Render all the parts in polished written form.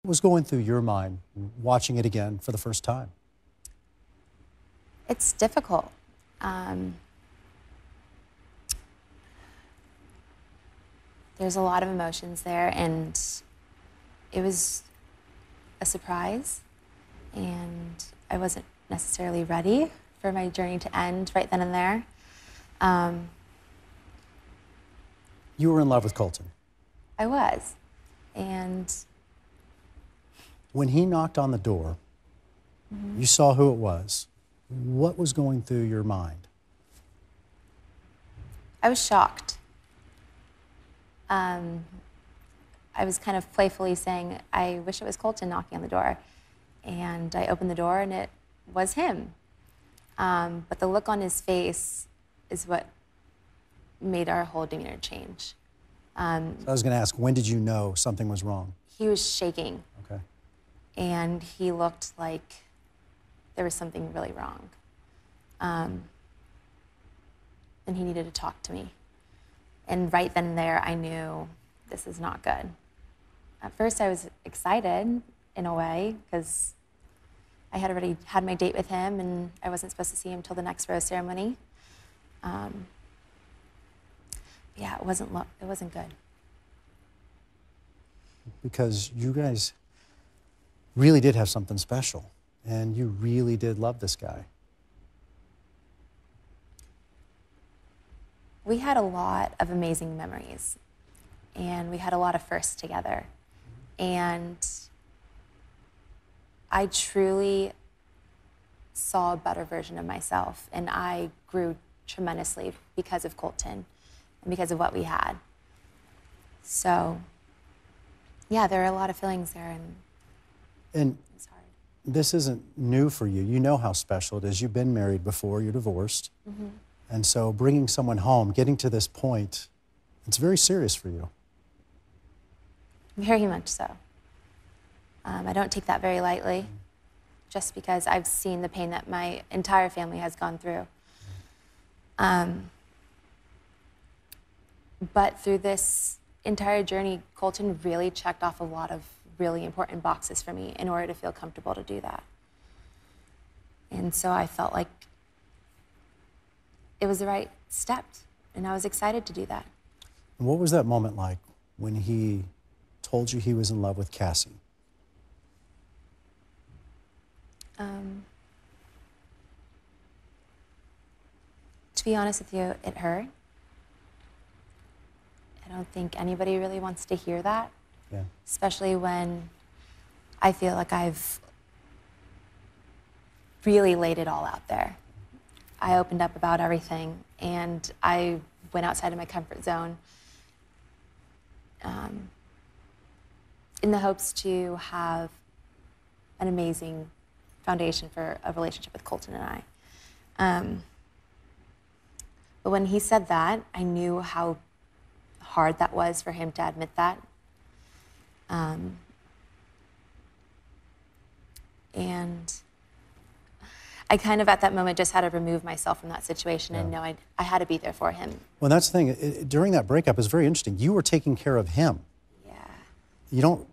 What was going through your mind watching it again for the first time? It's difficult. There's a lot of emotions there, and it was a surprise, and I wasn't necessarily ready for my journey to end right then and there. You were in love with Colton. I was, and when he knocked on the door, you saw who it was. What was going through your mind? I was shocked. I was kind of playfully saying, I wish it was Colton knocking on the door. And I opened the door and it was him. But the look on his face is what made our whole demeanor change. So I was going to ask, when did you know something was wrong? He was shaking. Okay. And he looked like there was something really wrong. And he needed to talk to me. And right then and there, I knew this is not good. At first, I was excited in a way because I had already had my date with him and I wasn't supposed to see him till the next rose ceremony. Yeah, it wasn't good. Because you guys really did have something special, and you really did love this guy. We had a lot of amazing memories, and we had a lot of firsts together. And I truly saw a better version of myself, and I grew tremendously because of Colton and because of what we had. So, yeah, there are a lot of feelings there, and it's hard. This isn't new for you. You know how special it is. You've been married before, you're divorced. And so bringing someone home, getting to this point, it's very serious for you. Very much so. I don't take that very lightly, just because I've seen the pain that my entire family has gone through. But through this entire journey, Colton really checked off a lot of really important boxes for me in order to feel comfortable to do that. And so I felt like it was the right step, and I was excited to do that. And what was that moment like when he told you he was in love with Cassie? To be honest with you, it hurt. I don't think anybody really wants to hear that, especially when I feel like I've really laid it all out there. I opened up about everything, and I went outside of my comfort zone in the hopes to have an amazing foundation for a relationship with Colton and I. But when he said that, I knew how hard that was for him to admit that. And I kind of, at that moment, just had to remove myself from that situation and know I had to be there for him. Well, that's the thing. During that breakup, it was very interesting. You were taking care of him. Yeah. You don't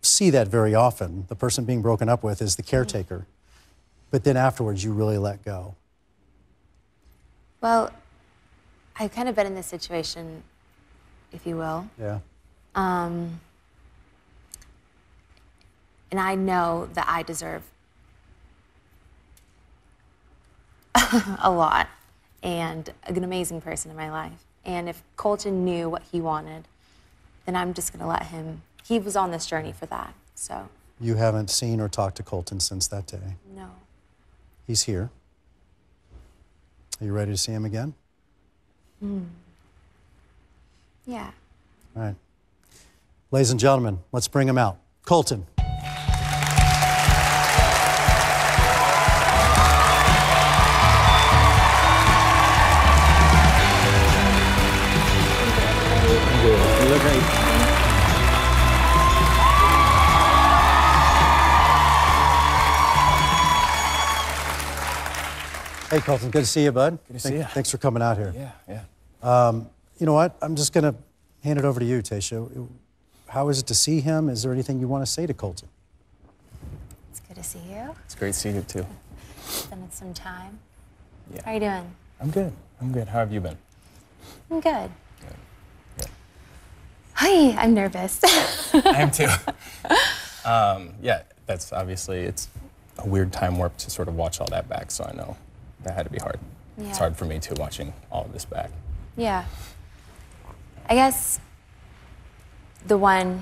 see that very often. The person being broken up with is the caretaker. But then afterwards, you really let go. Well, I've kind of been in this situation, if you will. Yeah. And I know that I deserve a lot and an amazing person in my life. And if Colton knew what he wanted, then I'm just gonna let him. He was on this journey for that, so. You haven't seen or talked to Colton since that day? No. He's here. Are you ready to see him again? Yeah. All right. Ladies and gentlemen, let's bring him out. Colton. You look great. Hey, Colton, good to see you, bud. Good to see you. Thanks for coming out here. Yeah. You know what? I'm just going to hand it over to you, Tayshia. How is it to see him? Is there anything you want to say to Colton? good to see you. It's great to see you too. Spending some time. Yeah. How are you doing? I'm good. I'm good. How have you been? I'm good. Good. Yeah. Hi, I'm nervous. I am too. Yeah, that's obviously, it's a weird time warp to sort of watch all that back, so I know that had to be hard. Yeah. It's hard for me too, watching all of this back. Yeah. I guess the one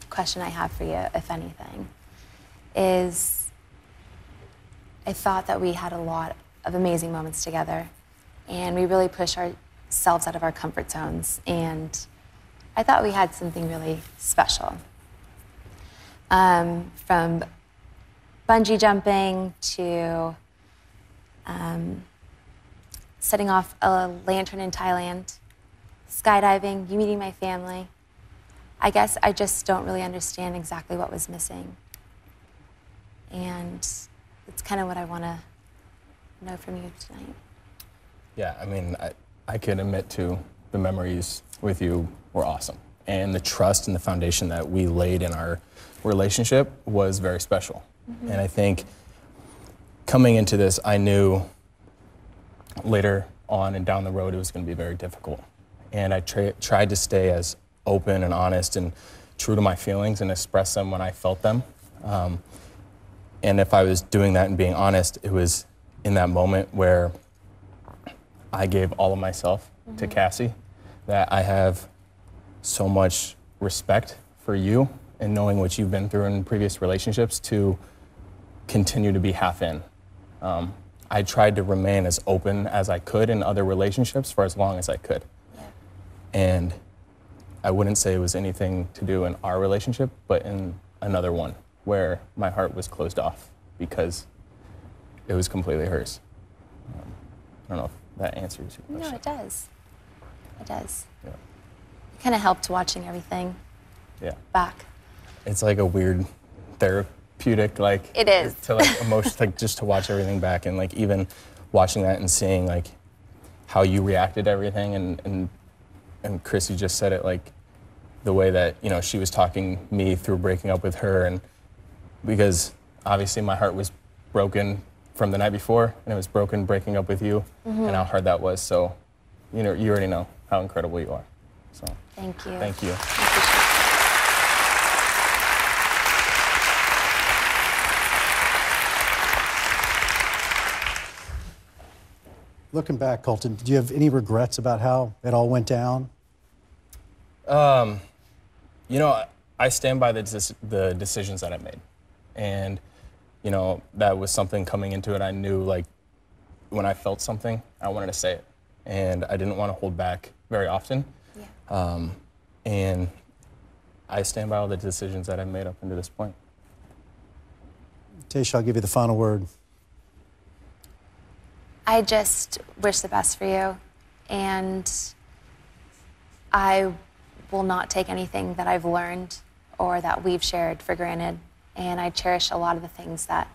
question I have for you, if anything, is I thought that we had a lot of amazing moments together, and we really pushed ourselves out of our comfort zones, and I thought we had something really special. From bungee jumping to setting off a lantern in Thailand, skydiving, you meeting my family. I guess I just don't really understand exactly what was missing. And it's kind of what I want to know from you tonight. Yeah, I mean, I could admit to the memories with you were awesome. And the trust and the foundation that we laid in our relationship was very special. Mm-hmm. And I think coming into this, I knew later on and down the road it was going to be very difficult. And I tried to stay as open and honest and true to my feelings and express them when I felt them. And if I was doing that and being honest, it was in that moment where I gave all of myself to Cassie, that I have so much respect for you and knowing what you've been through in previous relationships to continue to be half in. I tried to remain as open as I could in other relationships for as long as I could. Yeah. And I wouldn't say it was anything to do in our relationship, but in another one where my heart was closed off because it was completely hers. I don't know if that answers your question. No, it does. It does. Yeah. It kind of helped watching everything back. It's like a weird therapeutic, like it is to like emotion, like just to watch everything back, and like even watching that and seeing like how you reacted to everything, and Chrissy just said it, like the way that, you know, she was talking me through breaking up with her, and because obviously my heart was broken from the night before, and it was broken breaking up with you, and how hard that was. So, you know, you already know how incredible you are. So thank you. Thank you. Looking back, Colton, do you have any regrets about how it all went down? You know, I stand by the decisions that I made. And, you know, that was something coming into it. I knew, like, when I felt something, I wanted to say it. And I didn't want to hold back very often. Yeah. And I stand by all the decisions that I've made up until this point. Tayshia, I'll give you the final word. I just wish the best for you, and I will not take anything that I've learned or that we've shared for granted, and I cherish a lot of the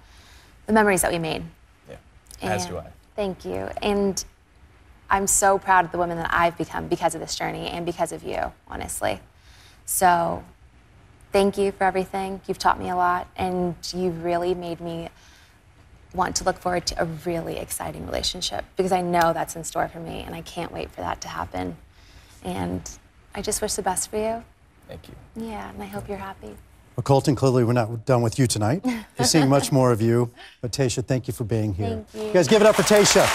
memories that we made. Yeah, as do I. Thank you, and I'm so proud of the woman that I've become because of this journey and because of you, honestly. So thank you for everything. You've taught me a lot, and you've really made me want to look forward to a really exciting relationship, because I know that's in store for me, and I can't wait for that to happen. And I just wish the best for you. Thank you. Yeah, and I hope you're happy. Well, Colton, clearly we're not done with you tonight. We're seeing much more of you. But Tayshia, thank you for being here. Thank you. You guys give it up for Tayshia.